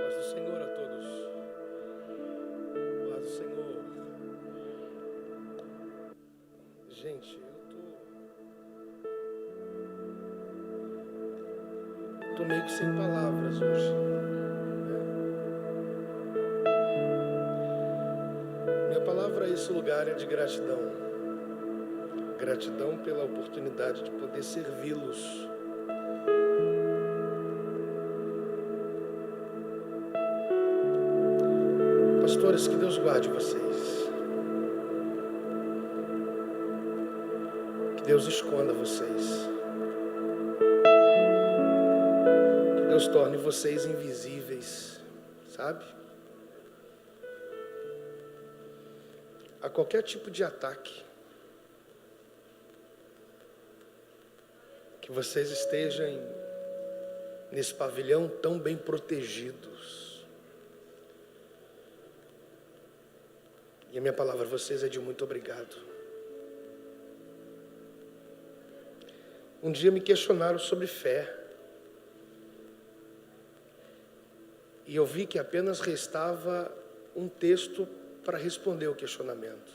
Paz do Senhor a todos. Paz do Senhor. Gente, eu tô meio que sem palavras hoje. Minha palavra a esse lugar é de gratidão. Gratidão pela oportunidade de poder servi-los. Pastores, que Deus guarde vocês. Que Deus esconda vocês. Que Deus torne vocês invisíveis, sabe? A qualquer tipo de ataque. Que vocês estejam nesse pavilhão tão bem protegidos. E a minha palavra a vocês é de muito obrigado. Um dia me questionaram sobre fé. E eu vi que apenas restava um texto para responder o questionamento.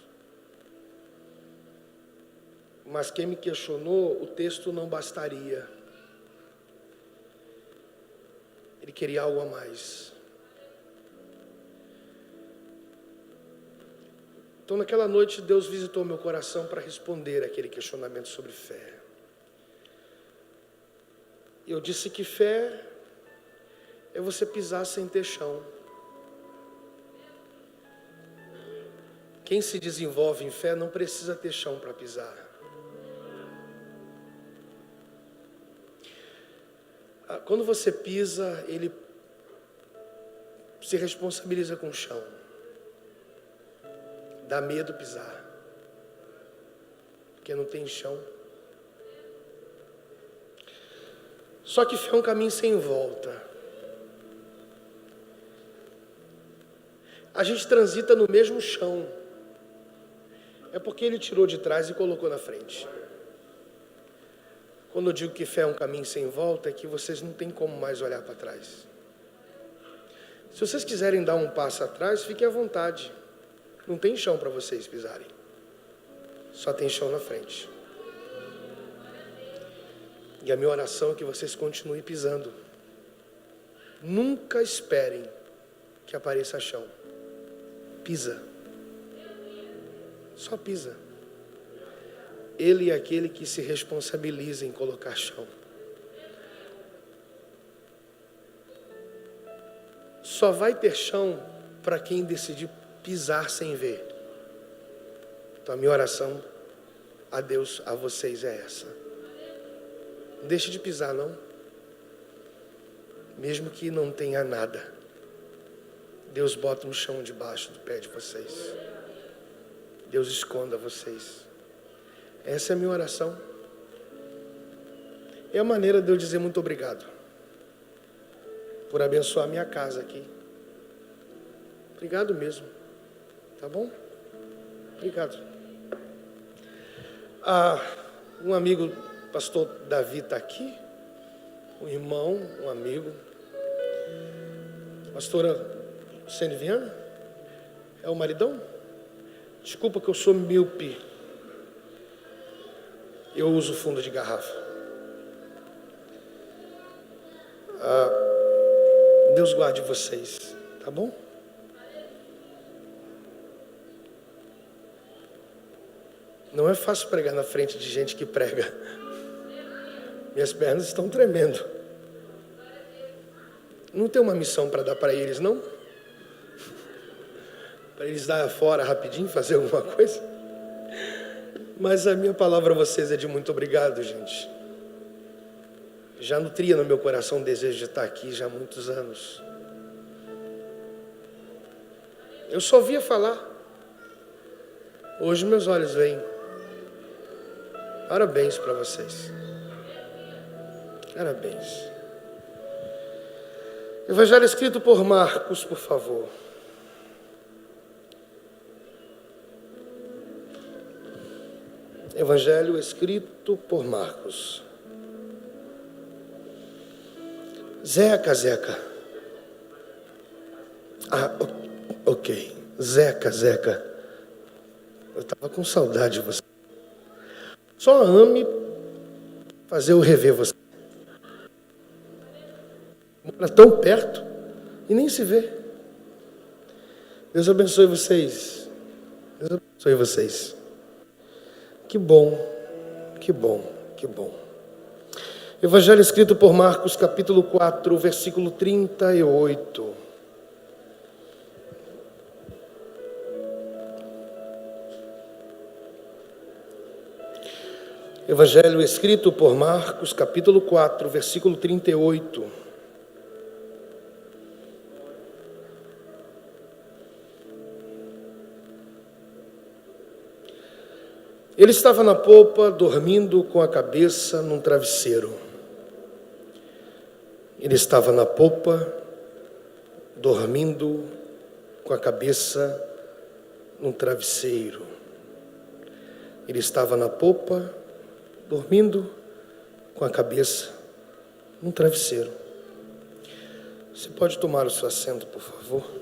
Mas quem me questionou, o texto não bastaria. Ele queria algo a mais. Então naquela noite Deus visitou meu coração para responder aquele questionamento sobre fé. Eu disse que fé é você pisar sem ter chão. Quem se desenvolve em fé não precisa ter chão para pisar. Quando você pisa, ele se responsabiliza com o chão. Dá medo pisar, porque não tem chão. Só que fé é um caminho sem volta. A gente transita no mesmo chão. É porque ele tirou de trás e colocou na frente. Quando eu digo que fé é um caminho sem volta, é que vocês não têm como mais olhar para trás. Se vocês quiserem dar um passo atrás, fiquem à vontade. Não tem chão para vocês pisarem. Só tem chão na frente. E a minha oração é que vocês continuem pisando. Nunca esperem que apareça chão. Pisa. Só pisa. Ele é aquele que se responsabiliza em colocar chão. Só vai ter chão para quem decidir pisar sem ver. Então a minha oração a Deus, a vocês é essa. Não deixe de pisar não. Mesmo que não tenha nada. Deus bota um chão debaixo do pé de vocês. Deus esconda vocês. Essa é a minha oração. É a maneira de eu dizer muito obrigado. Por abençoar minha casa aqui. Obrigado mesmo. Tá bom? Obrigado. Um amigo, pastor Davi está aqui. Um irmão, um amigo. Pastora Luciane Viana? É o maridão? Desculpa que eu sou míope. Eu uso fundo de garrafa. Deus guarde vocês. Tá bom? Não é fácil pregar na frente de gente que prega. Minhas pernas estão tremendo. Não tem uma missão para dar para eles, não? Para eles dar fora rapidinho, fazer alguma coisa? Mas a minha palavra a vocês é de muito obrigado, gente. Já nutria no meu coração o desejo de estar aqui já há muitos anos. Eu só ouvia falar. Hoje meus olhos veem. Parabéns para vocês. Parabéns. Evangelho escrito por Marcos, por favor. Evangelho escrito por Marcos. Zeca. Ok. Zeca. Eu estava com saudade de você. Só ame fazer eu rever você. Mora tão perto e nem se vê. Deus abençoe vocês. Deus abençoe vocês. Que bom. Evangelho escrito por Marcos, capítulo 4, versículo 38. Evangelho escrito por Marcos, capítulo 4, versículo 38. Ele estava na popa, dormindo com a cabeça num travesseiro. Ele estava na popa, dormindo com a cabeça num travesseiro. Ele estava na popa, dormindo com a cabeça num travesseiro. Você pode tomar o seu assento, por favor?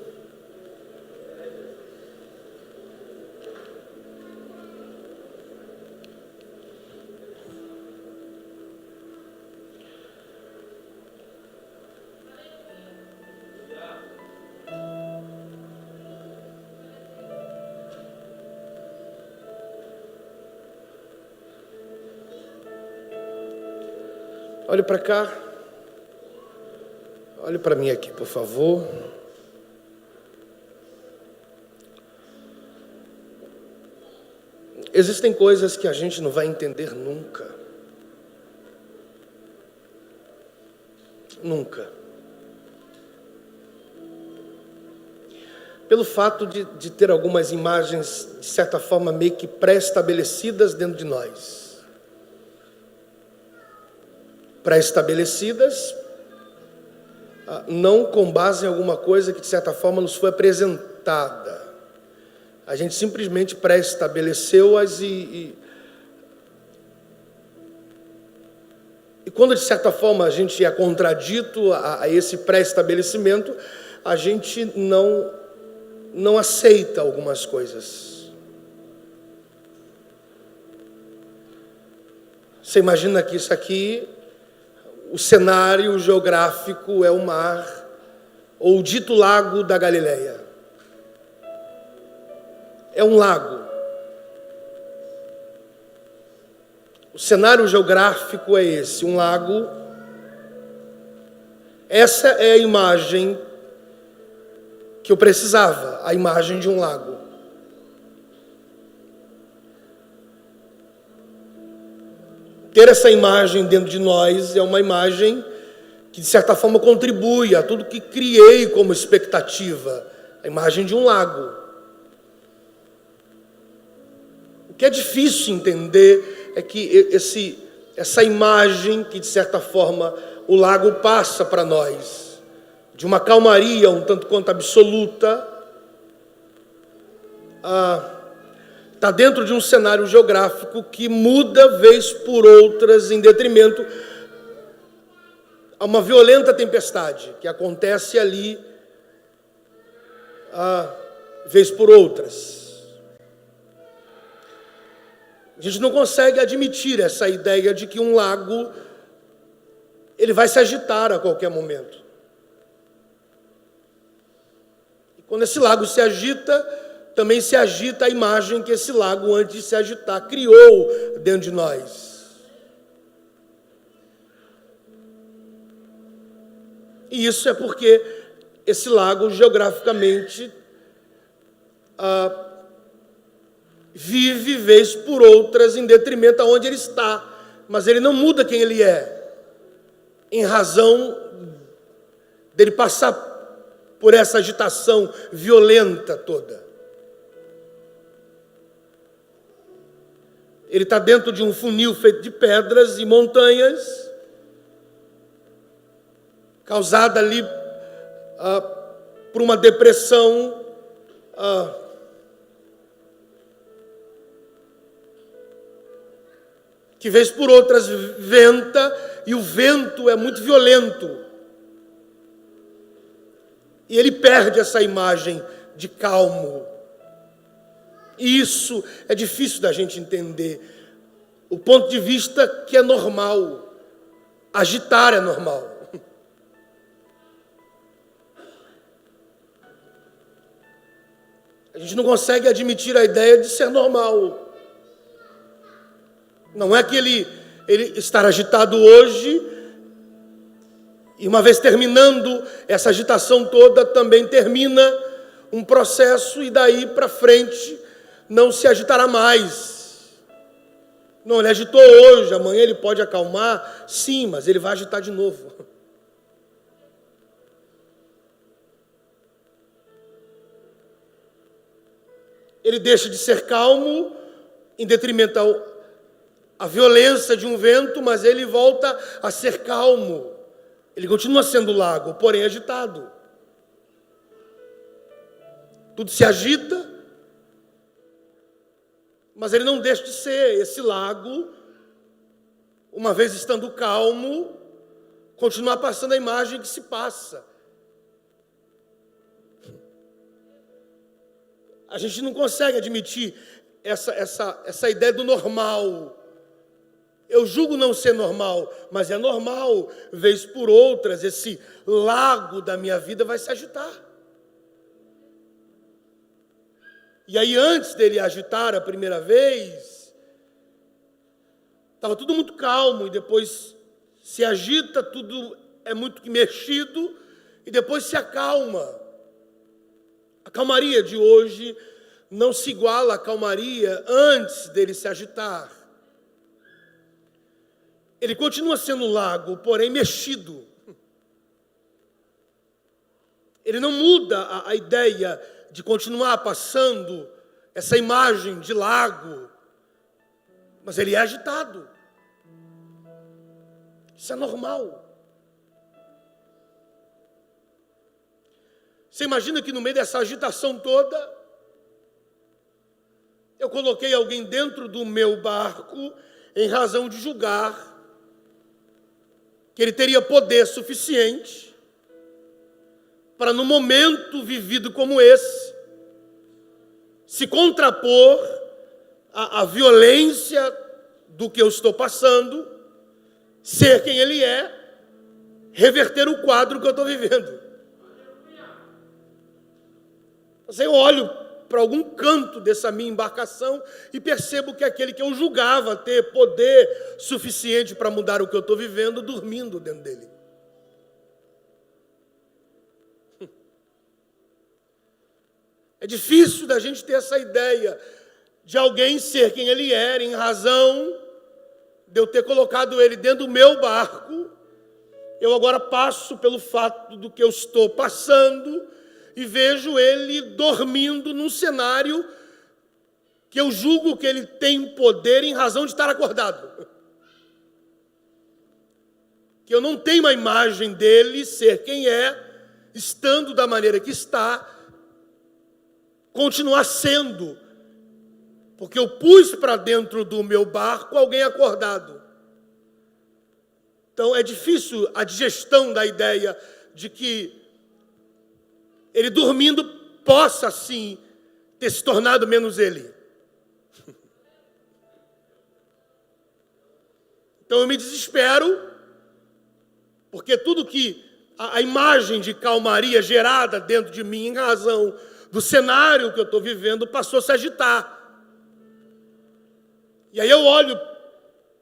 Olhe para cá. Olhe para mim aqui, por favor. Existem coisas que a gente não vai entender nunca. Nunca. Pelo fato de ter algumas imagens, de certa forma, meio que pré-estabelecidas dentro de nós. Pré-estabelecidas, não com base em alguma coisa que de certa forma nos foi apresentada. A gente simplesmente pré-estabeleceu-as e quando de certa forma a gente é contradito a esse pré-estabelecimento, a gente não aceita algumas coisas. Você imagina que isso aqui, o cenário geográfico é o mar, ou o dito lago da Galileia. É um lago. O cenário geográfico é esse, um lago. Essa é a imagem que eu precisava, a imagem de um lago. Ter essa imagem dentro de nós é uma imagem que, de certa forma, contribui a tudo que criei como expectativa. A imagem de um lago. O que é difícil entender é que essa imagem que, de certa forma, o lago passa para nós, de uma calmaria um tanto quanto absoluta, está dentro de um cenário geográfico que muda vez por outras em detrimento a uma violenta tempestade que acontece ali vez por outras. A gente não consegue admitir essa ideia de que um lago ele vai se agitar a qualquer momento. E quando esse lago se agita, também se agita a imagem que esse lago, antes de se agitar, criou dentro de nós. E isso é porque esse lago, geograficamente, vive vez por outras em detrimento aonde ele está. Mas ele não muda quem ele é, em razão dele passar por essa agitação violenta toda. Ele está dentro de um funil feito de pedras e montanhas, causada ali por uma depressão que vez por outras venta, e o vento é muito violento. E ele perde essa imagem de calmo. E isso é difícil da gente entender. O ponto de vista que é normal. Agitar é normal. A gente não consegue admitir a ideia de ser normal. Não é que ele estar agitado hoje, e uma vez terminando essa agitação toda, também termina um processo, e daí para frente não se agitará mais. Não, ele agitou hoje, amanhã ele pode acalmar, sim, mas ele vai agitar de novo. Ele deixa de ser calmo em detrimento à violência de um vento, mas ele volta a ser calmo. Ele continua sendo lago, porém agitado. Tudo se agita, mas ele não deixa de ser esse lago, uma vez estando calmo, continuar passando a imagem que se passa. A gente não consegue admitir essa ideia do normal. Eu julgo não ser normal, mas é normal, vez por outras, esse lago da minha vida vai se agitar. E aí, antes dele agitar a primeira vez, estava tudo muito calmo, e depois se agita, tudo é muito mexido, e depois se acalma. A calmaria de hoje não se iguala à calmaria antes dele se agitar. Ele continua sendo lago, porém mexido. Ele não muda a ideia de continuar passando essa imagem de lago, mas ele é agitado. Isso é normal. Você imagina que no meio dessa agitação toda, eu coloquei alguém dentro do meu barco em razão de julgar que ele teria poder suficiente para, no momento vivido como esse, se contrapor à violência do que eu estou passando, ser quem ele é, reverter o quadro que eu estou vivendo. Mas eu olho para algum canto dessa minha embarcação e percebo que aquele que eu julgava ter poder suficiente para mudar o que eu estou vivendo, dormindo dentro dele. É difícil da gente ter essa ideia de alguém ser quem ele era, em razão de eu ter colocado ele dentro do meu barco. Eu agora passo pelo fato do que eu estou passando e vejo ele dormindo num cenário que eu julgo que ele tem poder em razão de estar acordado. Que eu não tenho uma imagem dele ser quem é, estando da maneira que está, continuar sendo, porque eu pus para dentro do meu barco alguém acordado. Então é difícil a digestão da ideia de que ele dormindo possa, sim, ter se tornado menos ele. Então eu me desespero, porque tudo que a imagem de calmaria gerada dentro de mim, em razão do cenário que eu estou vivendo, passou a se agitar. E aí eu olho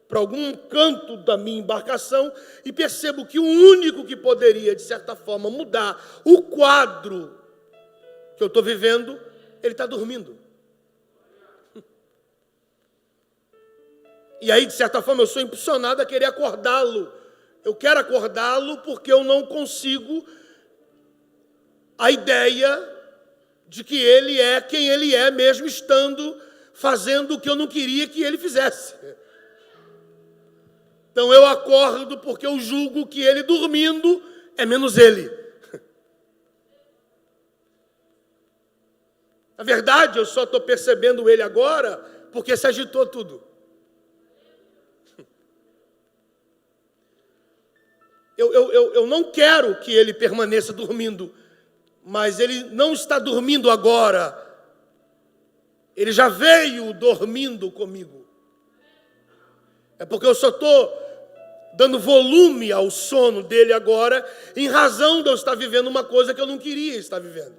para algum canto da minha embarcação e percebo que o único que poderia, de certa forma, mudar o quadro que eu estou vivendo, ele está dormindo. E aí, de certa forma, eu sou impulsionado a querer acordá-lo. Eu quero acordá-lo porque eu não consigo a ideia de que ele é quem ele é, mesmo estando fazendo o que eu não queria que ele fizesse. Então eu acordo porque eu julgo que ele dormindo é menos ele. Na verdade, eu só estou percebendo ele agora porque se agitou tudo. Eu não quero que ele permaneça dormindo, mas ele não está dormindo agora. Ele já veio dormindo comigo. É porque eu só estou dando volume ao sono dele agora, em razão de eu estar vivendo uma coisa que eu não queria estar vivendo.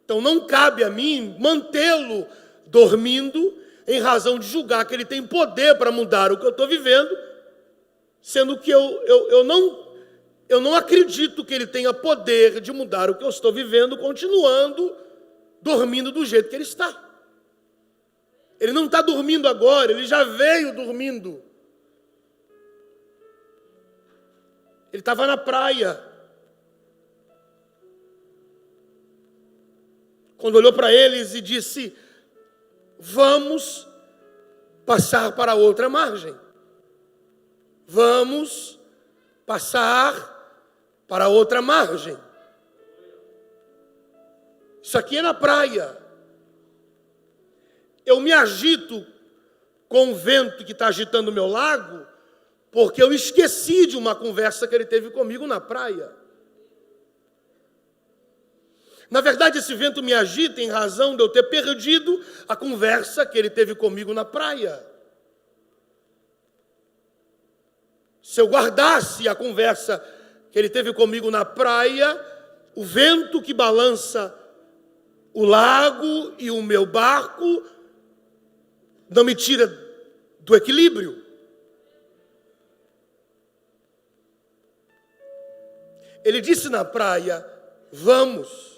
Então não cabe a mim mantê-lo dormindo, em razão de julgar que ele tem poder para mudar o que eu estou vivendo, sendo que eu não acredito que ele tenha poder de mudar o que eu estou vivendo, continuando dormindo do jeito que ele está. Ele não está dormindo agora, ele já veio dormindo. Ele estava na praia. Quando olhou para eles e disse: vamos passar para outra margem. Vamos passar para outra margem. Isso aqui é na praia. Eu me agito com o vento que está agitando o meu lago, porque eu esqueci de uma conversa que ele teve comigo na praia. Na verdade, esse vento me agita em razão de eu ter perdido a conversa que ele teve comigo na praia. Se eu guardasse a conversa que ele teve comigo na praia, o vento que balança o lago e o meu barco não me tira do equilíbrio. Ele disse na praia: vamos,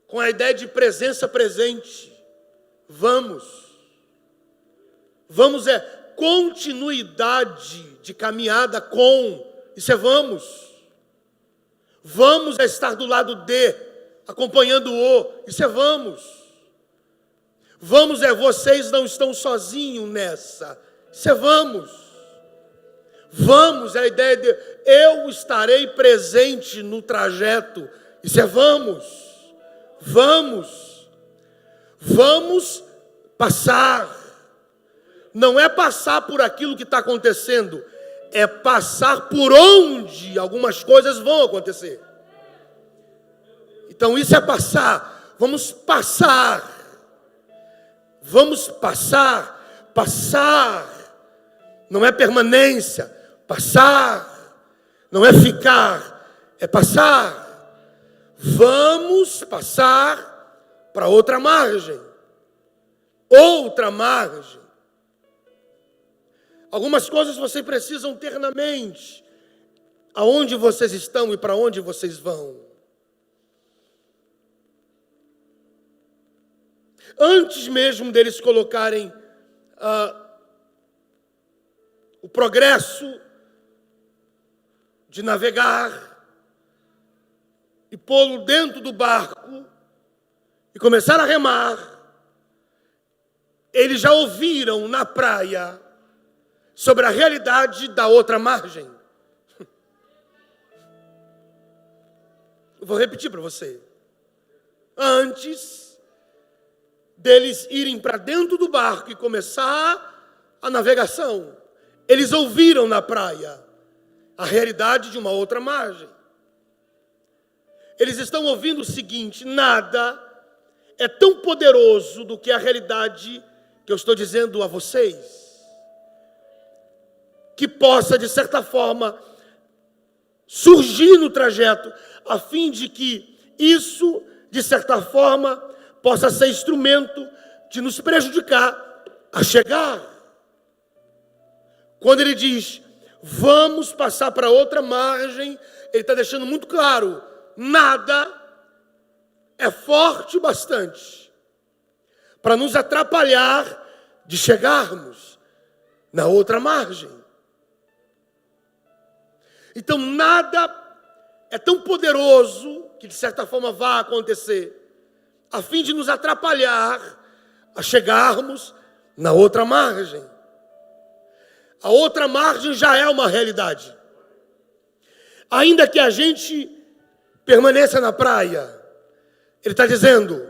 com a ideia de presença presente. Vamos. Vamos é continuidade de caminhada com. Isso é vamos. Vamos é estar do lado de, acompanhando o. Isso é vamos. Vamos é vocês não estão sozinhos nessa. Isso é vamos. Vamos é a ideia de eu estarei presente no trajeto. Isso é vamos. Vamos. Vamos passar. Não é passar por aquilo que está acontecendo, é passar por onde algumas coisas vão acontecer. Então isso é passar. Vamos passar. Vamos passar. Passar. Não é permanência. Passar. Não é ficar. É passar. Vamos passar para outra margem. Outra margem. Algumas coisas vocês precisam ter na mente. Aonde vocês estão e para onde vocês vão. Antes mesmo deles colocarem o progresso de navegar e pô-lo dentro do barco e começar a remar, eles já ouviram na praia sobre a realidade da outra margem. Eu vou repetir para você. Antes deles irem para dentro do barco e começar a navegação, eles ouviram na praia a realidade de uma outra margem. Eles estão ouvindo o seguinte: nada é tão poderoso do que a realidade que eu estou dizendo a vocês, que possa, de certa forma, surgir no trajeto, a fim de que isso, de certa forma, possa ser instrumento de nos prejudicar a chegar. Quando ele diz, vamos passar para outra margem, ele está deixando muito claro, nada é forte bastante para nos atrapalhar de chegarmos na outra margem. Então nada é tão poderoso que de certa forma vai acontecer, a fim de nos atrapalhar a chegarmos na outra margem. A outra margem já é uma realidade. Ainda que a gente permaneça na praia, ele está dizendo,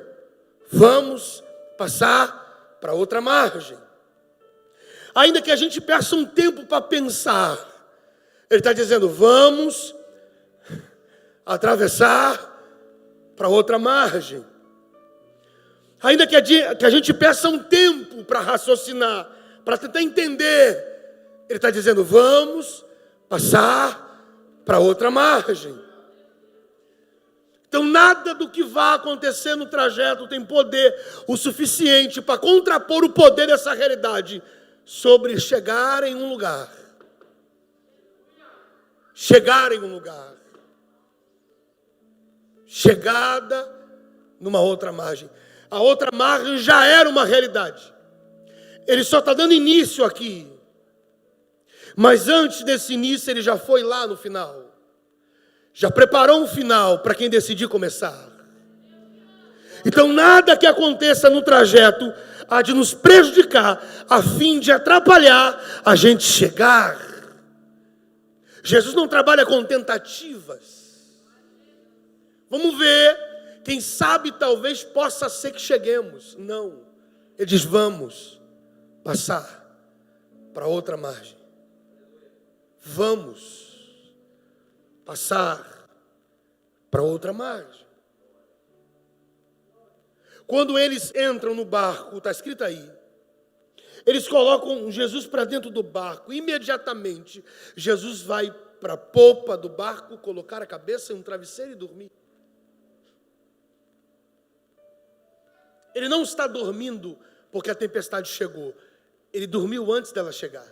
vamos passar para outra margem. Ainda que a gente peça um tempo para pensar, ele está dizendo, vamos atravessar para outra margem. Ainda que a gente peça um tempo para raciocinar, para tentar entender, ele está dizendo, vamos passar para outra margem. Então nada do que vai acontecer no trajeto tem poder o suficiente para contrapor o poder dessa realidade sobre chegar em um lugar. Chegar em um lugar. Chegada numa outra margem. A outra margem já era uma realidade. Ele só está dando início aqui. Mas antes desse início, ele já foi lá no final. Já preparou um final para quem decidir começar. Então nada que aconteça no trajeto há de nos prejudicar, a fim de atrapalhar a gente chegar. Jesus não trabalha com tentativas. Vamos ver, quem sabe talvez possa ser que cheguemos. Não, ele diz, vamos passar para outra margem. Vamos passar para outra margem. Quando eles entram no barco, está escrito aí, eles colocam Jesus para dentro do barco. Imediatamente, Jesus vai para a popa do barco, colocar a cabeça em um travesseiro e dormir. Ele não está dormindo porque a tempestade chegou. Ele dormiu antes dela chegar.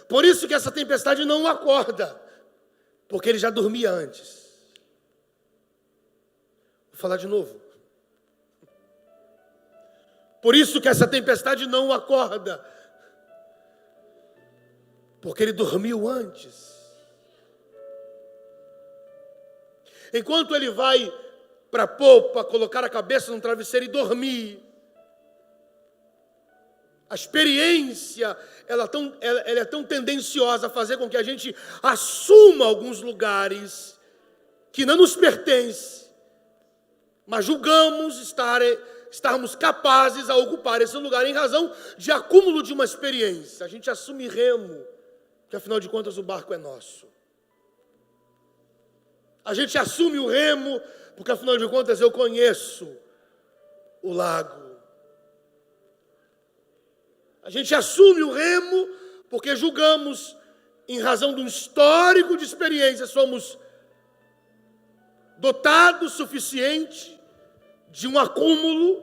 Por isso que essa tempestade não o acorda, porque ele já dormia antes. Vou falar de novo. Por isso que essa tempestade não o acorda, porque ele dormiu antes. Enquanto ele vai para a popa, colocar a cabeça no travesseiro e dormir, a experiência, ela é tão tendenciosa a fazer com que a gente assuma alguns lugares que não nos pertencem, mas julgamos estarmos capazes a ocupar esse lugar em razão de acúmulo de uma experiência. A gente assume remo, que afinal de contas o barco é nosso. A gente assume o remo, porque afinal de contas eu conheço o lago. A gente assume o remo porque julgamos, em razão de um histórico de experiência, somos dotados o suficiente de um acúmulo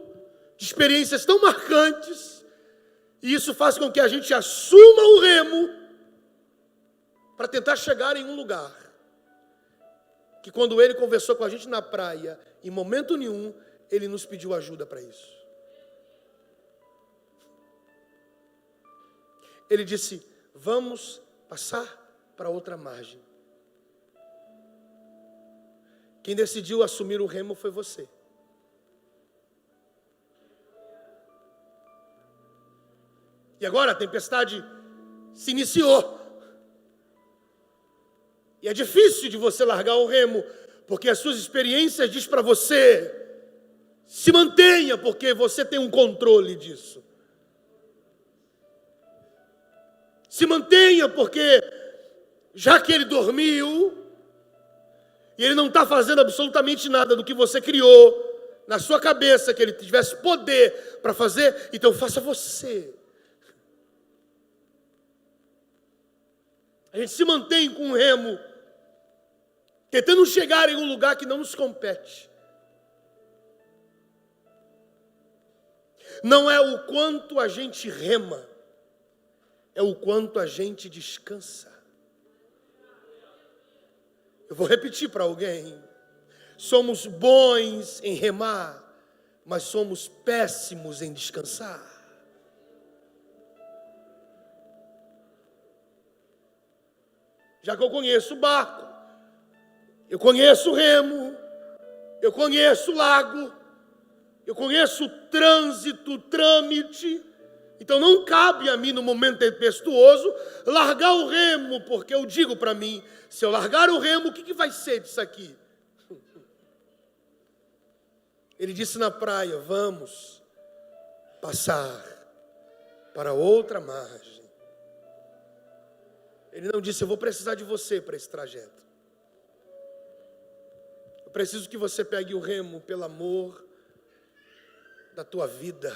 de experiências tão marcantes, e isso faz com que a gente assuma o remo para tentar chegar em um lugar que, quando ele conversou com a gente na praia, em momento nenhum ele nos pediu ajuda para isso. Ele disse, vamos passar para outra margem. Quem decidiu assumir o remo foi você. E agora a tempestade se iniciou. E é difícil de você largar o remo, porque as suas experiências dizem para você, se mantenha, porque você tem um controle disso. Se mantenha, porque já que ele dormiu, e ele não está fazendo absolutamente nada do que você criou na sua cabeça, que ele tivesse poder para fazer, então faça você. A gente se mantém com o remo, tentando chegar em um lugar que não nos compete. Não é o quanto a gente rema, é o quanto a gente descansa. Eu vou repetir para alguém. Somos bons em remar, mas somos péssimos em descansar. Já que eu conheço o barco, eu conheço o remo, eu conheço o lago, eu conheço o trânsito, o trâmite, então não cabe a mim, no momento tempestuoso, largar o remo, porque eu digo para mim, se eu largar o remo, o que vai ser disso aqui? Ele disse na praia, vamos passar para outra margem. Ele não disse: eu vou precisar de você para esse trajeto. Eu preciso que você pegue o remo pelo amor da tua vida.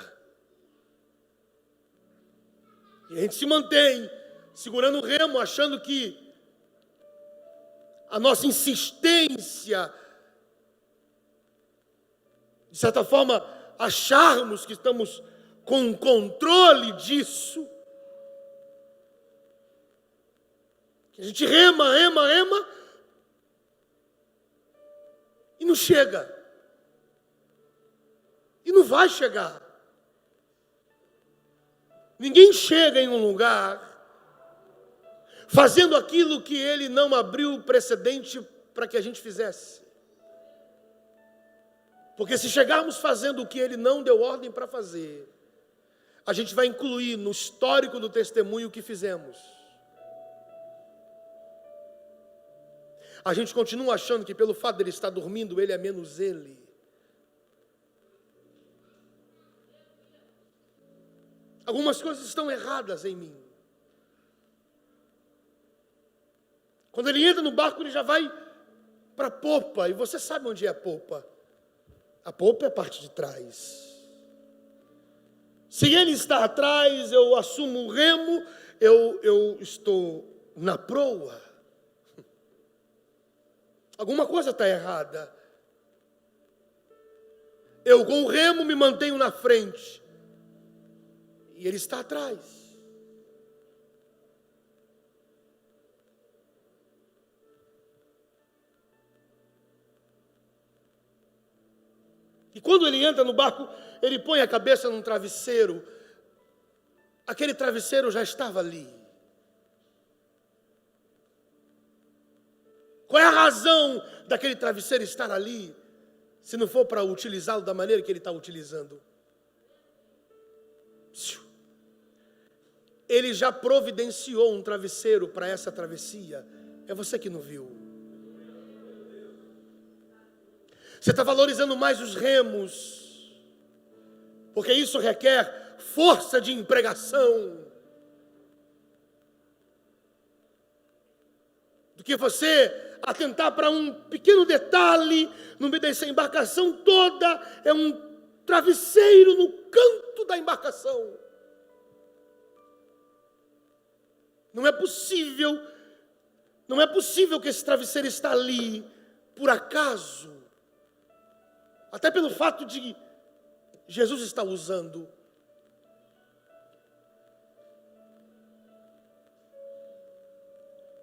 E a gente se mantém segurando o remo, achando que a nossa insistência, de certa forma, acharmos que estamos com controle disso, que a gente rema, e não chega. E não vai chegar. Ninguém chega em um lugar fazendo aquilo que ele não abriu precedente para que a gente fizesse. Porque se chegarmos fazendo o que ele não deu ordem para fazer, a gente vai incluir no histórico do testemunho o que fizemos. A gente continua achando que pelo fato dele estar dormindo, ele é menos ele. Algumas coisas estão erradas em mim. Quando ele entra no barco, ele já vai para a popa. E você sabe onde é a popa? A popa é a parte de trás. Se ele está atrás, eu assumo o remo, eu estou na proa. Alguma coisa está errada. Eu com o remo me mantenho na frente. E ele está atrás. E quando ele entra no barco, ele põe a cabeça num travesseiro. Aquele travesseiro já estava ali. Qual é a razão daquele travesseiro estar ali, se não for para utilizá-lo da maneira que ele está utilizando? Ele já providenciou um travesseiro para essa travessia. É você que não viu. Você está valorizando mais os remos, porque isso requer força de empregação, do que você atentar para um pequeno detalhe no meio dessa embarcação toda. É um travesseiro no canto da embarcação. Não é possível que esse travesseiro está ali por acaso. Até pelo fato de Jesus estar usando.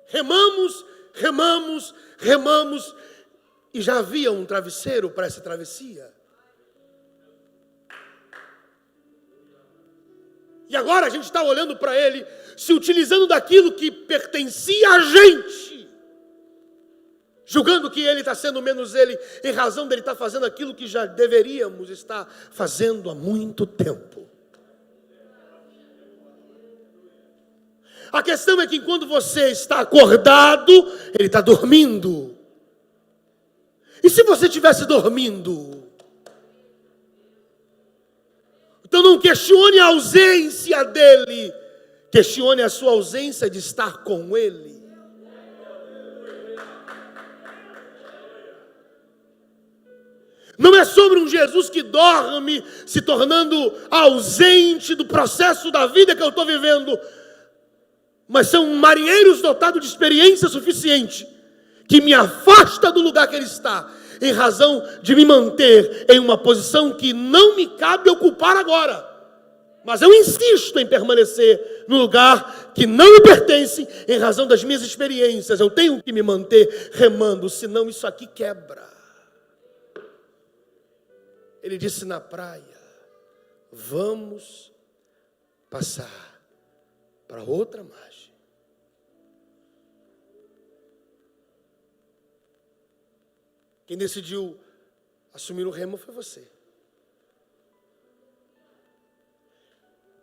Remamos, e já havia um travesseiro para essa travessia. E agora a gente está olhando para ele, se utilizando daquilo que pertencia a gente, julgando que ele está sendo menos ele, em razão dele estar fazendo aquilo que já deveríamos estar fazendo há muito tempo. A questão é que quando você está acordado, ele está dormindo. E se você estivesse dormindo? Então não questione a ausência dele, questione a sua ausência de estar com ele. Não é sobre um Jesus que dorme, se tornando ausente do processo da vida que eu estou vivendo, mas são marinheiros dotados de experiência suficiente, que me afasta do lugar que ele está, em razão de me manter em uma posição que não me cabe ocupar agora. Mas eu insisto em permanecer no lugar que não me pertence, em razão das minhas experiências. Eu tenho que me manter remando, senão isso aqui quebra. Ele disse na praia: vamos passar para outra margem. Quem decidiu assumir o remo foi você.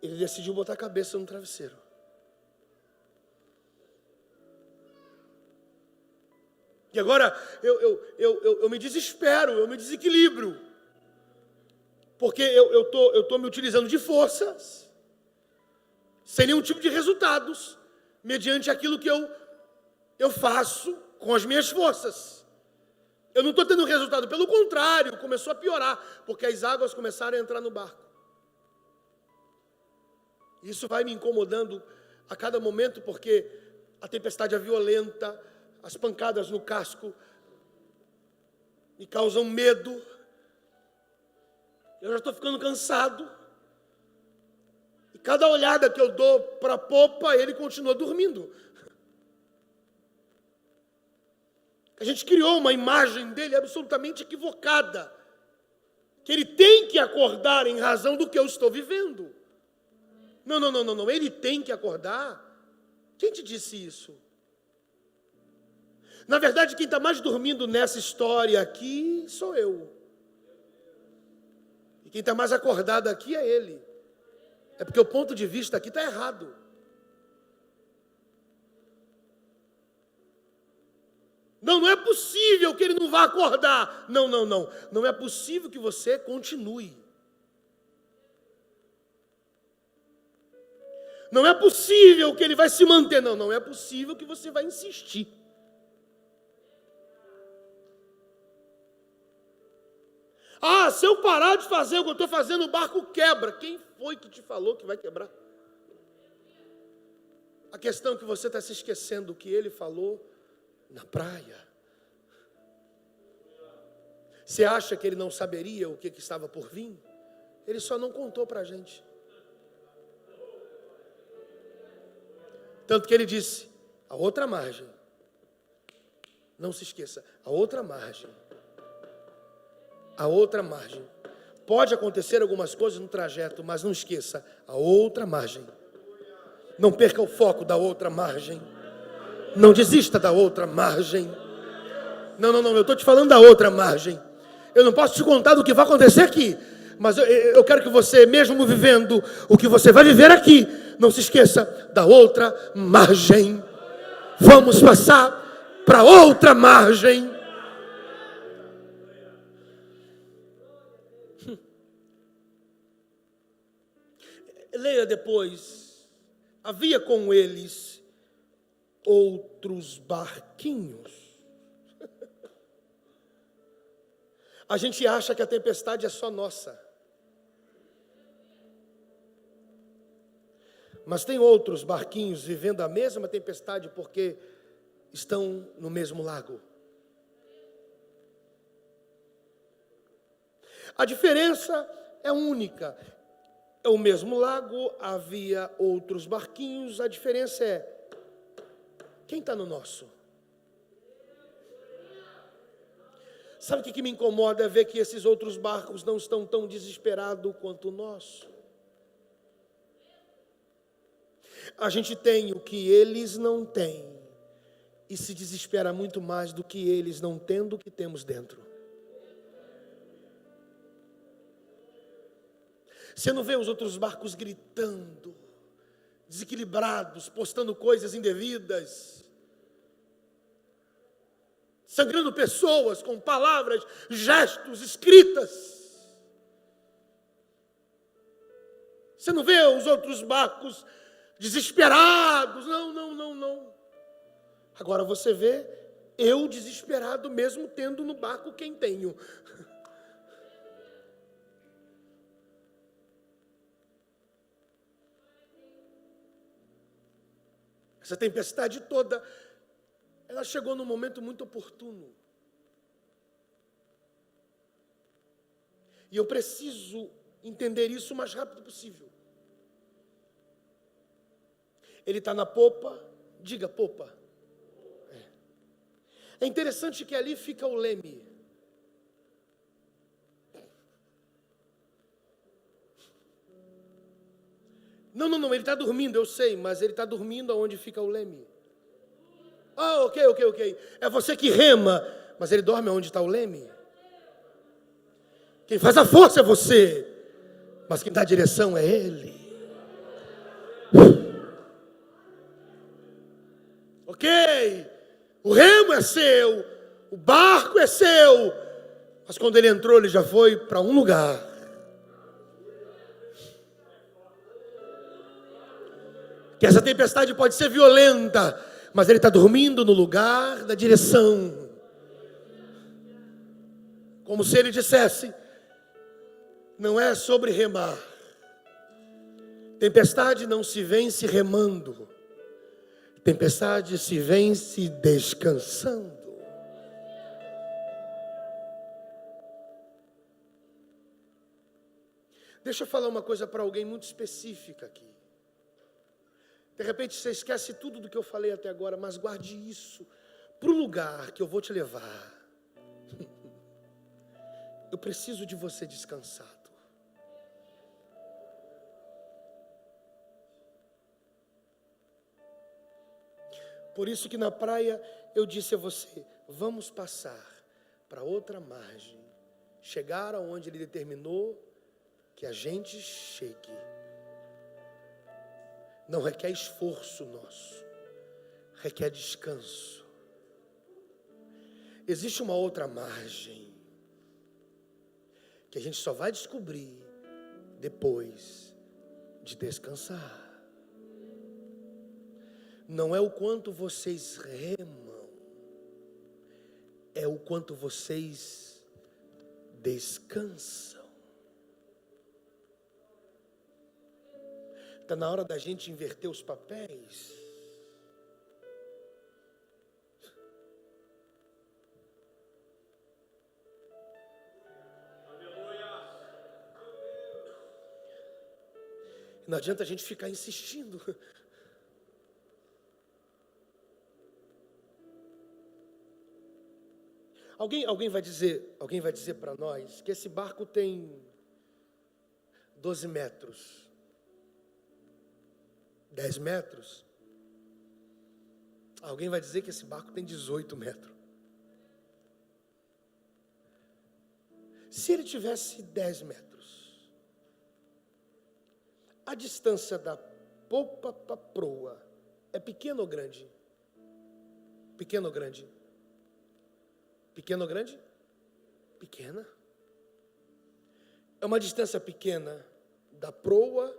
Ele decidiu botar a cabeça no travesseiro. E agora eu me desespero, eu me desequilibro. Porque eu estou me utilizando de forças, sem nenhum tipo de resultados, mediante aquilo que eu faço com as minhas forças. Eu não estou tendo resultado, pelo contrário, começou a piorar, porque as águas começaram a entrar no barco. Isso vai me incomodando a cada momento, porque a tempestade é violenta, as pancadas no casco me causam medo. Eu já estou ficando cansado. E cada olhada que eu dou para a popa, ele continua dormindo. A gente criou uma imagem dele absolutamente equivocada, que ele tem que acordar em razão do que eu estou vivendo. Não, ele tem que acordar. Quem te disse isso? Na verdade, quem está mais dormindo nessa história aqui sou eu. E quem está mais acordado aqui é ele. É porque o ponto de vista aqui está errado. Não é possível que ele não vá acordar. Não. Não é possível que você continue. Não é possível que ele vai se manter. Não é possível que você vai insistir. Se eu parar de fazer o que eu estou fazendo, o barco quebra. Quem foi que te falou que vai quebrar? A questão é que você está se esquecendo do que ele falou na praia. Você acha que ele não saberia o que estava por vir? Ele só não contou para a gente. Tanto que ele disse, a outra margem. Não se esqueça, a outra margem. A outra margem. Pode acontecer algumas coisas no trajeto, mas não esqueça, a outra margem. Não perca o foco da outra margem. Não desista da outra margem. Não, eu estou te falando da outra margem. Eu não posso te contar do que vai acontecer aqui, mas eu quero que você, mesmo vivendo o que você vai viver aqui, não se esqueça da outra margem. Vamos passar para outra margem. Leia depois. Havia com eles outros barquinhos. A gente acha que a tempestade é só nossa. Mas tem outros barquinhos vivendo a mesma tempestade porque estão no mesmo lago. A diferença é única. É o mesmo lago, havia outros barquinhos. A diferença é, quem está no nosso? Sabe o que me incomoda? É ver que esses outros barcos não estão tão desesperados quanto o nosso. A gente tem o que eles não têm e se desespera muito mais do que eles não tendo o que temos dentro. Você não vê os outros barcos gritando, desequilibrados, postando coisas indevidas, sangrando pessoas com palavras, gestos, escritas. Você não vê os outros barcos desesperados. Não. Agora você vê eu desesperado mesmo tendo no barco quem tenho. Essa tempestade toda, ela chegou num momento muito oportuno. E eu preciso entender isso o mais rápido possível. Ele está na popa, diga popa. É interessante que ali fica o leme. Não, ele está dormindo, eu sei, mas ele está dormindo aonde fica o leme. Ok. É você que rema, mas ele dorme aonde está o leme. Quem faz a força é você, mas quem dá a direção é ele. Ok, o remo é seu, o barco é seu, mas quando ele entrou, ele já foi para um lugar. que essa tempestade pode ser violenta, mas ele está dormindo no lugar da direção. Como se ele dissesse: não é sobre remar. Tempestade não se vence remando. Tempestade se vence descansando. Deixa eu falar uma coisa para alguém muito específica aqui. De repente você esquece tudo do que eu falei até agora, mas guarde isso para o lugar que eu vou te levar. Eu preciso de você descansado. Por isso que na praia eu disse a você: vamos passar para outra margem, chegar aonde ele determinou que a gente chegue. Não requer esforço nosso, requer descanso. Existe uma outra margem que a gente só vai descobrir depois de descansar. Não é o quanto vocês remam, é o quanto vocês descansam. Está na hora da gente inverter os papéis. Não adianta a gente ficar insistindo. Alguém vai dizer para nós que esse barco tem 12 metros, 10 metros. Alguém vai dizer que esse barco tem 18 metros. Se ele tivesse 10 metros, a distância da popa para a proa é pequena ou grande? Pequena ou grande? Pequena ou grande? Pequena. É uma distância pequena da proa,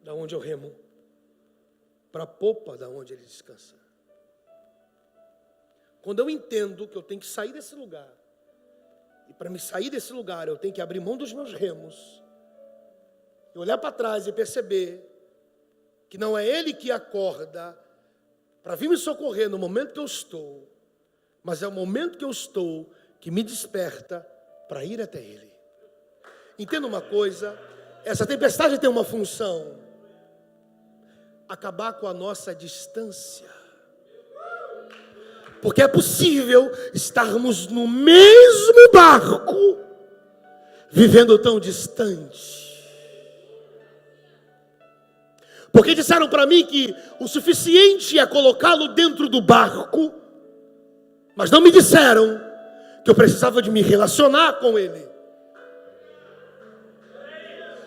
da onde eu remo, para a popa, da onde ele descansa. Quando eu entendo que eu tenho que sair desse lugar, e para me sair desse lugar eu tenho que abrir mão dos meus remos, e olhar para trás e perceber que não é ele que acorda para vir me socorrer no momento que eu estou, mas é o momento que eu estou que me desperta para ir até ele. Entenda uma coisa, essa tempestade tem uma função: acabar com a nossa distância. Porque é possível estarmos no mesmo barco, vivendo tão distante. Porque disseram para mim que o suficiente é colocá-lo dentro do barco, mas não me disseram que eu precisava de me relacionar com ele.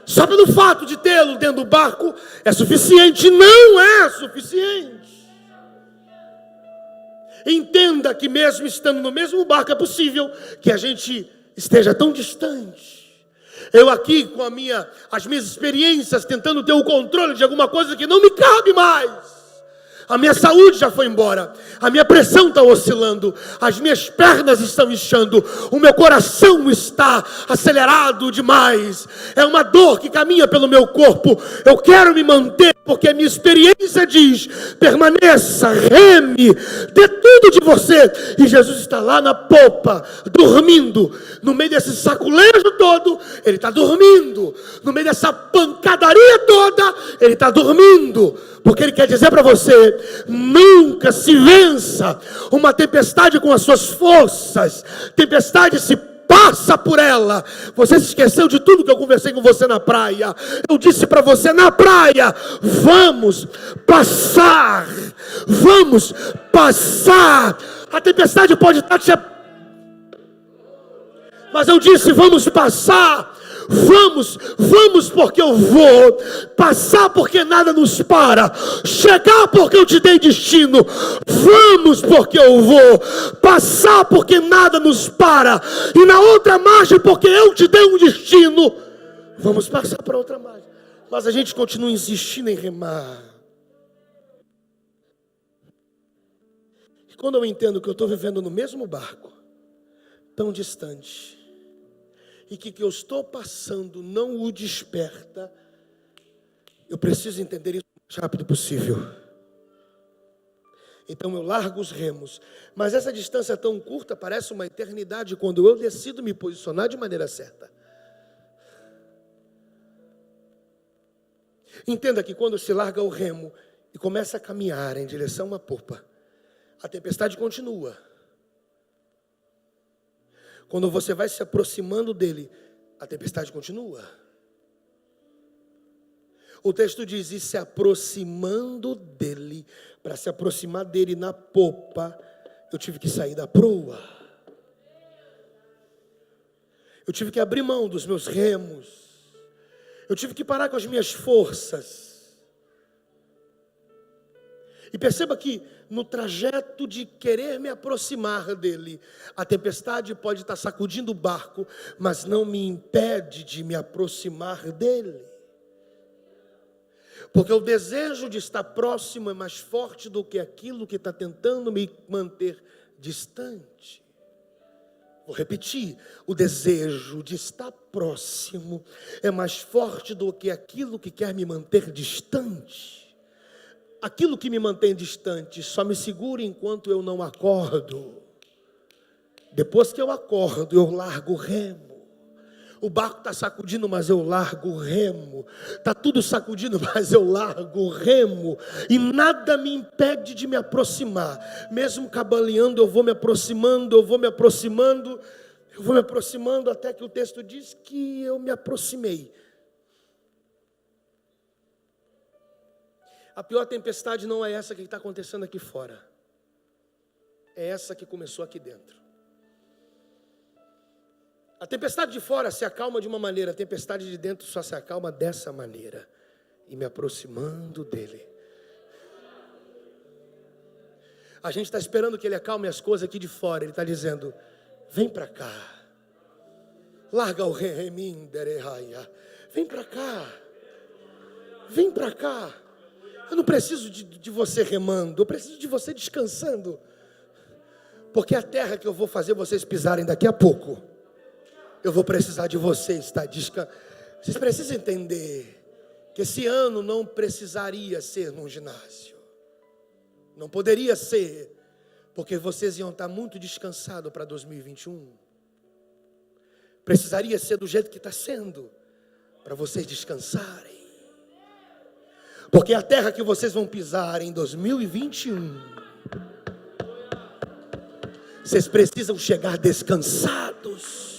Só pelo fato de tê-lo dentro do barco é suficiente? Não é suficiente. Entenda que mesmo estando no mesmo barco, é possível que a gente esteja tão distante. Eu aqui com as minhas experiências, tentando ter o controle de alguma coisa que não me cabe mais. A minha saúde já foi embora, a minha pressão está oscilando, as minhas pernas estão inchando, o meu coração está acelerado demais, é uma dor que caminha pelo meu corpo. Eu quero me manter, porque a minha experiência diz: permaneça, reme, dê tudo de você. E Jesus está lá na popa, dormindo, no meio desse saculejo todo, ele está dormindo, no meio dessa pancadaria toda, ele está dormindo. Porque ele quer dizer para você: nunca se vença uma tempestade com as suas forças. Tempestade se passa por ela. Você se esqueceu de tudo que eu conversei com você na praia. Eu disse para você na praia: vamos passar. Vamos passar. A tempestade pode estar te... Mas eu disse: vamos passar. Vamos porque eu vou. Passar porque nada nos para. Chegar porque eu te dei destino. Vamos porque eu vou. Passar porque nada nos para. E na outra margem porque eu te dei um destino. Vamos passar para outra margem. Mas a gente continua insistindo em remar. quando eu entendo que eu estou vivendo no mesmo barco, tão distante, e que eu estou passando não o desperta, eu preciso entender isso o mais rápido possível. Então eu largo os remos, mas essa distância tão curta parece uma eternidade quando eu decido me posicionar de maneira certa. Entenda que quando se larga o remo e começa a caminhar em direção à popa, a tempestade continua. Quando você vai se aproximando dele, a tempestade continua. O texto diz, e se aproximando dele, para se aproximar dele na popa, eu tive que sair da proa. Eu tive que abrir mão dos meus remos. Eu tive que parar com as minhas forças. E perceba que no trajeto de querer me aproximar dele, a tempestade pode estar sacudindo o barco, mas não me impede de me aproximar dele. Porque o desejo de estar próximo é mais forte do que aquilo que está tentando me manter distante. Vou repetir, o desejo de estar próximo é mais forte do que aquilo que quer me manter distante. Aquilo que me mantém distante só me segura enquanto eu não acordo. Depois que eu acordo, eu largo o remo. O barco está sacudindo, mas eu largo o remo. Está tudo sacudindo, mas eu largo o remo. E nada me impede de me aproximar. Mesmo cambaleando, eu vou me aproximando, eu vou me aproximando. Eu vou me aproximando até que o texto diz que eu me aproximei. A pior tempestade não é essa que está acontecendo aqui fora. É essa que começou aqui dentro. A tempestade de fora se acalma de uma maneira, a tempestade de dentro só se acalma dessa maneira. E me aproximando dele. A gente está esperando que ele acalme as coisas aqui de fora. Ele está dizendo, vem para cá. Larga o reminderehaia. Vem para cá. Vem para cá. Eu não preciso de você remando, eu preciso de você descansando. Porque a terra que eu vou fazer vocês pisarem daqui a pouco, eu vou precisar de vocês, tá? Vocês precisam entender que esse ano não precisaria ser num ginásio. Não poderia ser, porque vocês iam estar muito descansados para 2021. Precisaria ser do jeito que está sendo, para vocês descansarem. Porque a terra que vocês vão pisar em 2021, vocês precisam chegar descansados.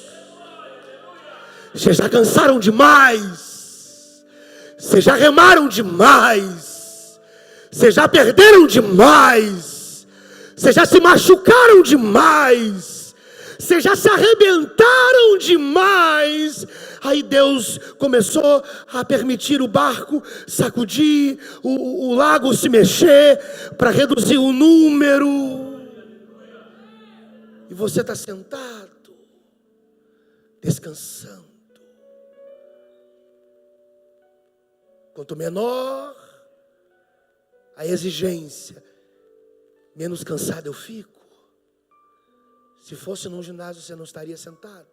Vocês já cansaram demais. Vocês já remaram demais. Vocês já perderam demais. Vocês já se machucaram demais. Vocês já se arrebentaram demais. Aí Deus começou a permitir o barco sacudir, o lago se mexer, para reduzir o número. E você está sentado, descansando. Quanto menor a exigência, menos cansado eu fico. Se fosse num ginásio, você não estaria sentado.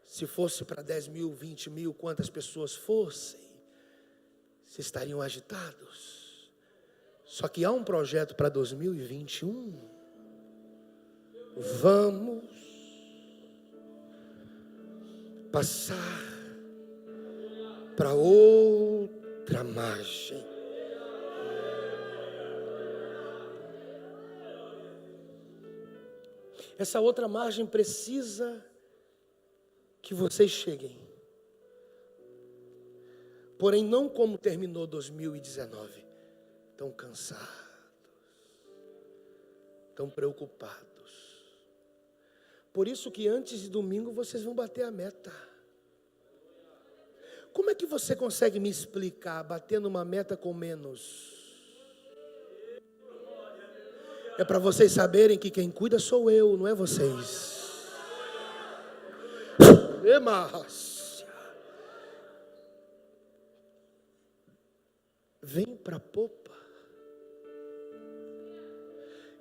Se fosse para 10 mil, 20 mil, quantas pessoas fossem, vocês estariam agitados. Só que há um projeto para 2021. Vamos passar para outra margem. Essa outra margem precisa que vocês cheguem. Porém, não como terminou 2019. Tão cansados. Tão preocupados. Por isso que antes de domingo vocês vão bater a meta. Como é que você consegue me explicar bater numa meta com menos? É para vocês saberem que quem cuida sou eu, não é vocês. vem para a popa.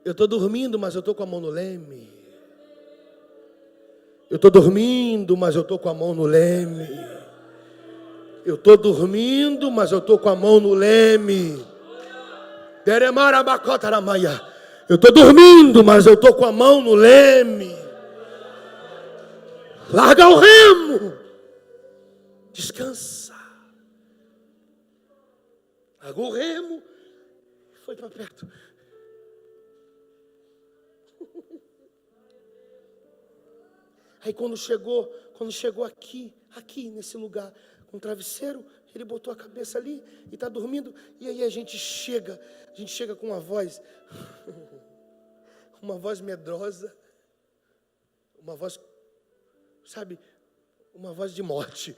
Eu estou dormindo, mas eu estou com a mão no leme. Eu estou dormindo, mas eu estou com a mão no leme. Eu estou dormindo, mas eu estou com a mão no leme. Eu estou dormindo, mas eu estou com a mão no leme. Larga o remo. Descansa. Larga o remo. Foi para perto. Aí quando chegou aqui nesse lugar, com o travesseiro, ele botou a cabeça ali e está dormindo. E aí a gente chega com uma voz, uma voz medrosa, uma voz, sabe, uma voz de morte,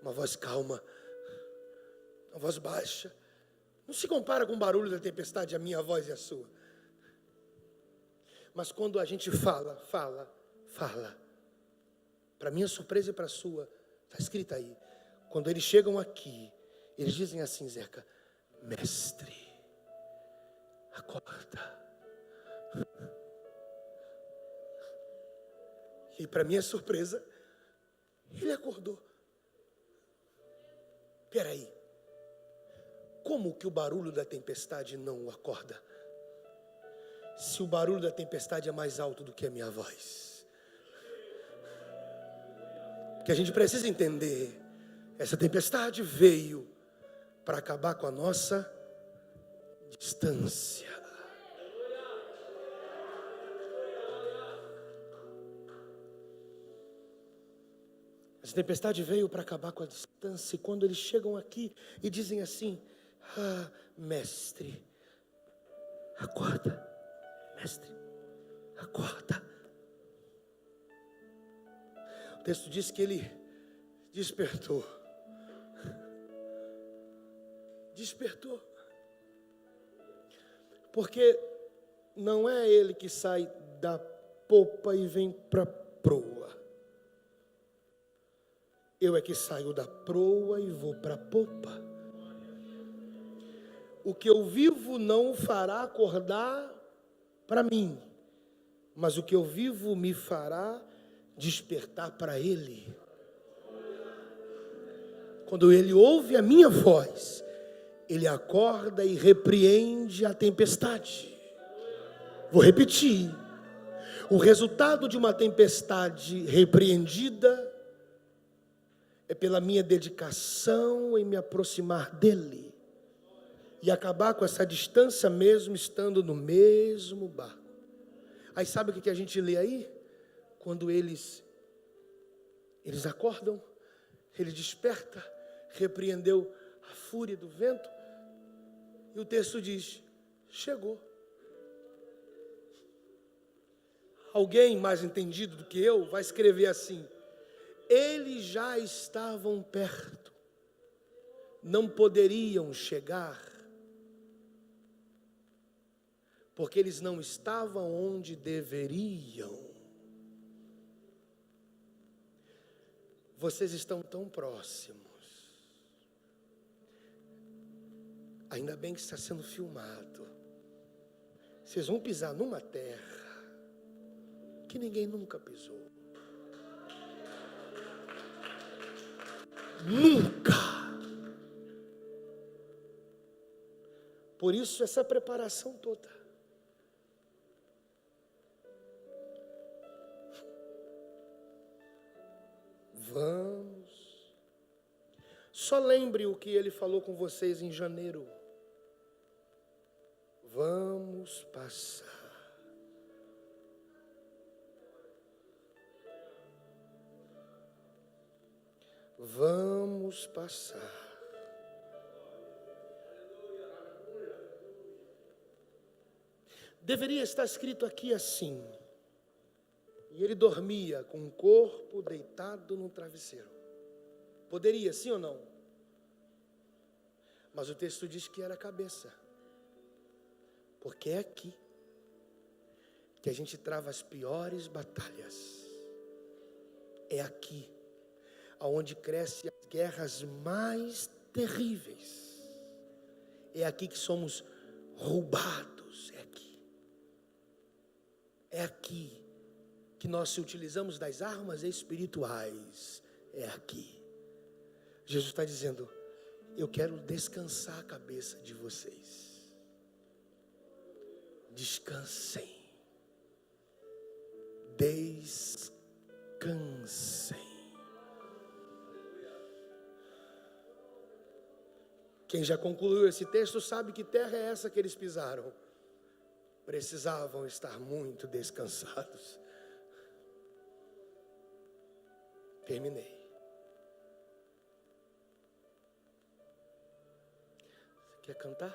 uma voz calma, uma voz baixa. Não se compara com o barulho da tempestade, a minha voz e a sua. Mas quando a gente fala, para minha surpresa e para a sua, está escrito aí, quando eles chegam aqui, eles dizem assim, Zeca, mestre, acorda. E para minha surpresa, ele acordou. Peraí, como que o barulho da tempestade não o acorda? Se o barulho da tempestade é mais alto do que a minha voz. Porque a gente precisa entender, essa tempestade veio para acabar com a nossa distância. Essa tempestade veio para acabar com a distância. E quando eles chegam aqui e dizem assim, mestre, acorda. Mestre, acorda. O texto diz que ele despertou. Despertou. Porque não é ele que sai da popa e vem para a proa. Eu é que saio da proa e vou para a popa. O que eu vivo não o fará acordar para mim, mas o que eu vivo me fará despertar para Ele. Quando Ele ouve a minha voz, Ele acorda e repreende a tempestade. Vou repetir. O resultado de uma tempestade repreendida é pela minha dedicação em me aproximar dEle. E acabar com essa distância mesmo estando no mesmo barco. Aí sabe o que a gente lê aí? Quando eles acordam, ele desperta, repreendeu a fúria do vento. E o texto diz, chegou. Alguém mais entendido do que eu vai escrever assim, eles já estavam perto, não poderiam chegar, porque eles não estavam onde deveriam. Vocês estão tão próximos. Ainda bem que está sendo filmado. Vocês vão pisar numa terra que ninguém nunca pisou. Nunca. Por isso essa preparação toda. Vamos. Só lembre o que ele falou com vocês em janeiro. Vamos passar. Vamos passar. Deveria estar escrito aqui assim. E ele dormia com o corpo deitado no travesseiro. Poderia, sim ou não? Mas o texto diz que era a cabeça. Porque é aqui que a gente trava as piores batalhas. É aqui aonde crescem as guerras mais terríveis. É aqui que somos roubados. É aqui. É aqui que nós se utilizamos das armas espirituais. É aqui. Jesus está dizendo: eu quero descansar a cabeça de vocês. Descansem. Descansem. Quem já concluiu esse texto sabe que terra é essa que eles pisaram. Precisavam estar muito descansados. Terminei. Você quer cantar?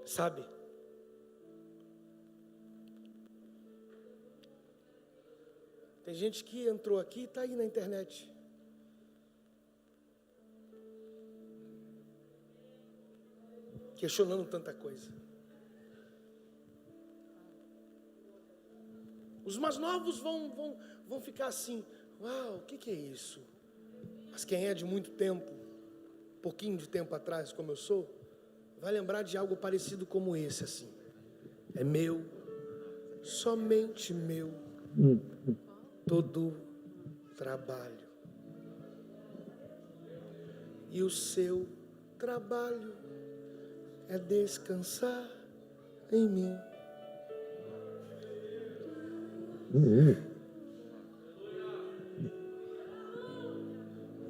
Sabe? Tem gente que entrou aqui e está aí na internet. Questionando tanta coisa. Os mais novos vão ficar assim: uau, o que é isso? Mas quem é de muito tempo, pouquinho de tempo atrás, como eu sou, vai lembrar de algo parecido como esse, assim. É meu, somente meu, todo trabalho. E o seu trabalho é descansar em mim.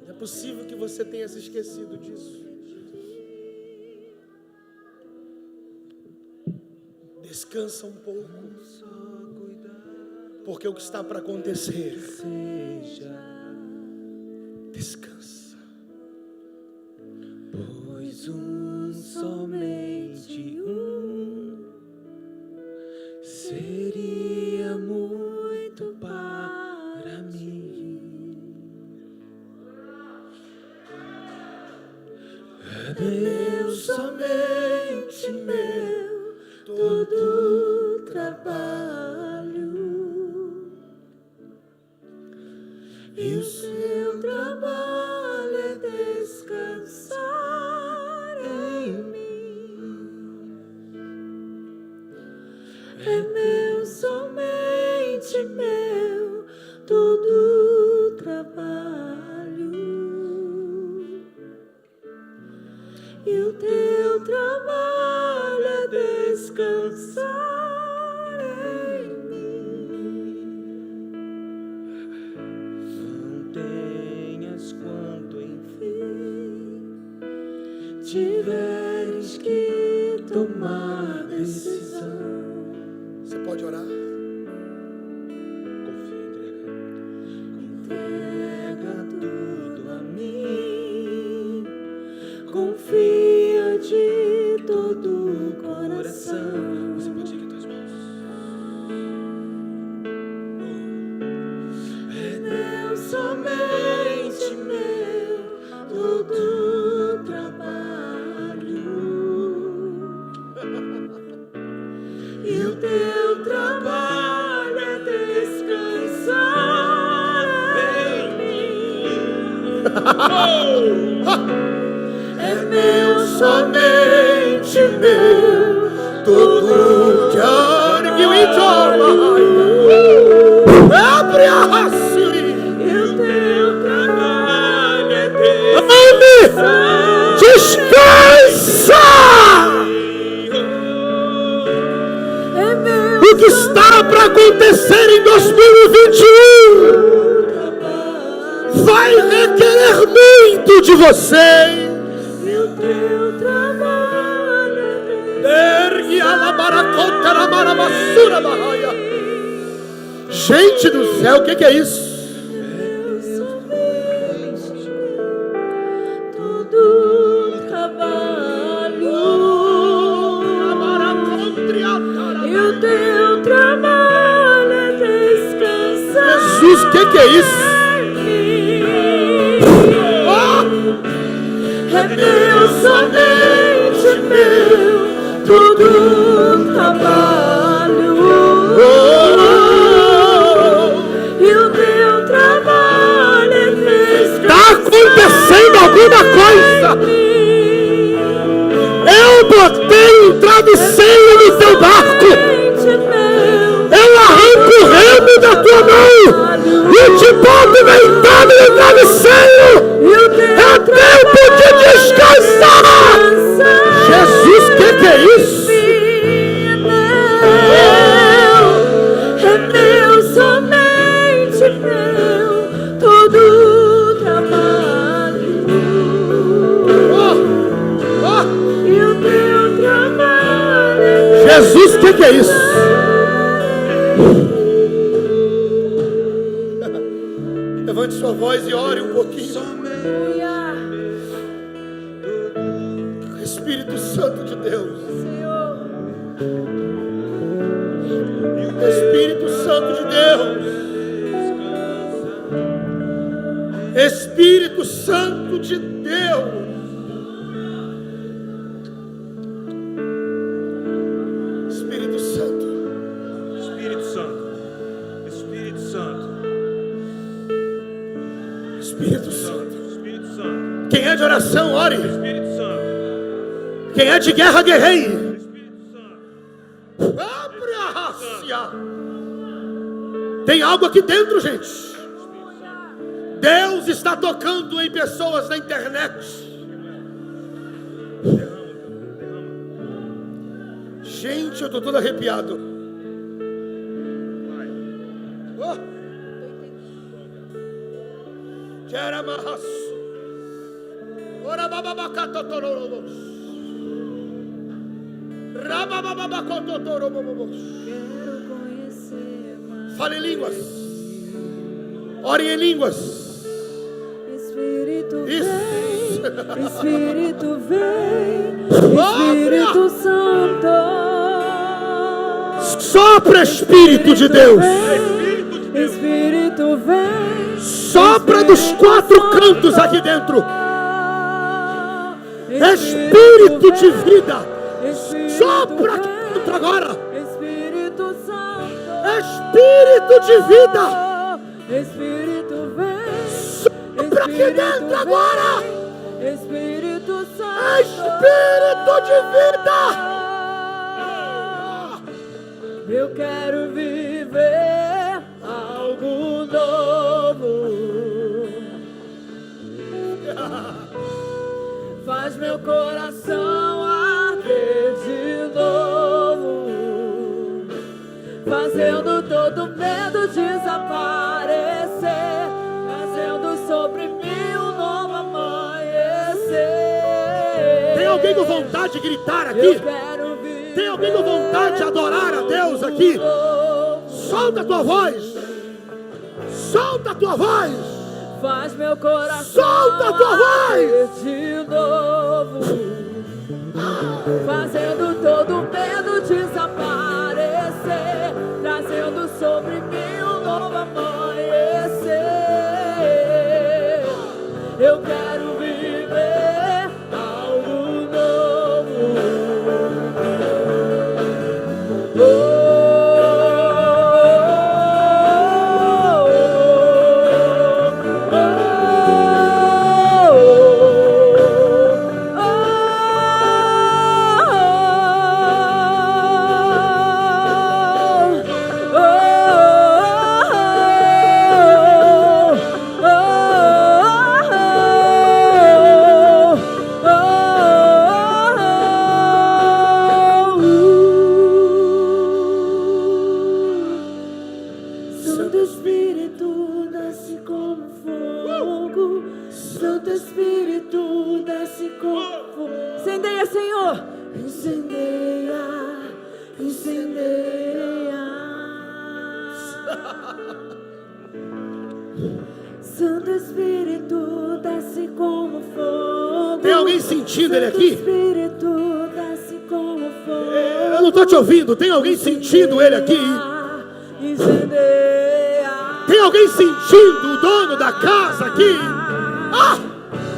É possível que você tenha se esquecido disso. Descansa um pouco, porque o que está para acontecer, descansa. Pois somente seria muito para mim. É meu, somente meu, todo trabalho. E o seu trabalho é descansar em mim. É meu, somente meu, todo trabalho. E o teu trabalho é descansar em mim. Não tenhas quanto enfim tiveres que tomar decisão. Você pode orar? Entrega tudo a mim, confia de todo o coração. Você pode ir aqui tuas mãos. É meu, somente meu, todo trabalho. E o teu trabalho é descansar em mim. É meu, somente meu, todo Diário que o idioma. Abre a raça. e o teu trabalho é descansar. Descansa! É meu, O que está para acontecer em 2021 vai requerer muito de você. e o teu trabalho é Ergue a labaracota na maramassura barraia. Gente do céu, o que é isso? todo trabalho. E o teu trabalho é descansar. Jesus, o que é isso? É meu, somente meu, todo trabalho. E o teu trabalho é descansar. Está te boto deitado no travesseiro. É tempo de descansar. Jesus, que é isso? É meu, somente meu, todo o trabalho. E o teu trabalho. Jesus, que é isso? Levante sua voz e ore um pouquinho. Espírito Santo de Deus. Espírito Santo de Deus. Espírito Santo de Deus. Espírito Santo. Espírito Santo. Espírito Santo. Espírito Santo. Espírito Santo. Quem é de oração, ore. Espírito Santo. Quem é de guerra, guerreie. Espírito Santo. Abre a raça. Tem algo aqui dentro, gente. Deus está tocando em pessoas na internet. Gente, eu estou todo arrepiado. Oh. Ora bababacatotorobos. Rabababacototorobos. Fale em línguas. Ore em línguas. Espírito Isso. vem, Espírito vem, Espírito Santo. Sopra, Espírito de Deus. Espírito vem. Sopra dos quatro cantos aqui dentro. Espírito de vida. Sopra aqui dentro agora. Espírito Santo. Espírito de vida. Espírito vem. Sopra aqui dentro agora. Espírito Santo. Espírito de vida. Eu quero viver algo novo. Faz meu coração arder de novo, fazendo todo medo desaparecer, trazendo sobre mim um novo amanhecer. Tem alguém com vontade de gritar Eu aqui? quero viver. Tem alguém com vontade de adorar a Deus aqui? Solta a tua voz. Solta a tua voz. Faz meu coração Solta a tua arder voz. de novo, fazendo todo medo desaparecer, trazendo sobre mim um novo amanhecer. Eu quero viver algo novo. Santo Espírito, desce como fogo. Santo Espírito, desce como fogo. Incendeia, Senhor. Incendeia, incendeia. Santo Espírito, desce como fogo. Tem alguém sentindo ele aqui? Santo Espírito, desce como fogo. Eu não estou te ouvindo. Tem alguém sentindo ele aqui? Incendeia. Tem alguém sentindo o dono da casa aqui? Ah!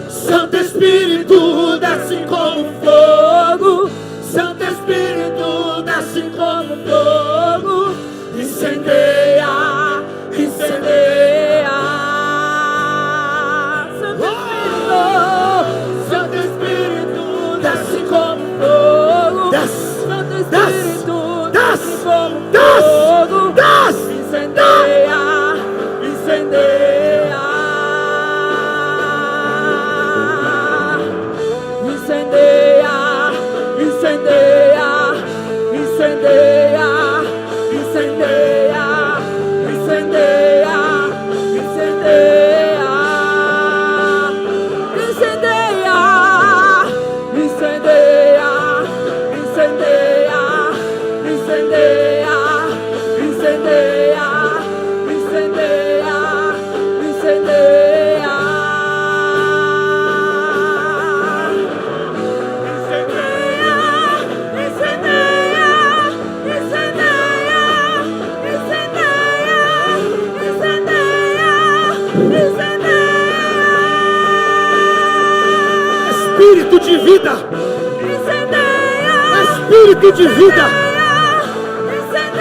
Santo Espírito, desce como fogo. Santo Espírito, desce como fogo. Incendeia, incendeia. Santo Espírito, desce como fogo. Desce, Santo desce, Espírito, desce, como desce, fogo. desce. Incendeia, incendeia. Espírito de vida. Espírito de vida.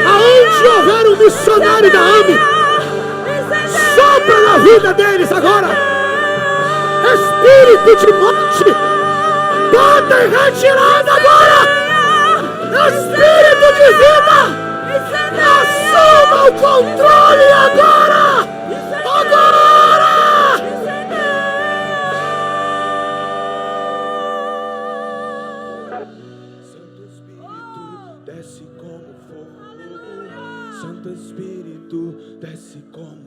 Aonde houver um missionário da AME, sopra na vida deles agora. Espírito de morte, bota em retirada agora. Espírito de vida, assuma o controle agora. Agora. Santo Espírito, desce como fogo. Santo Espírito, desce como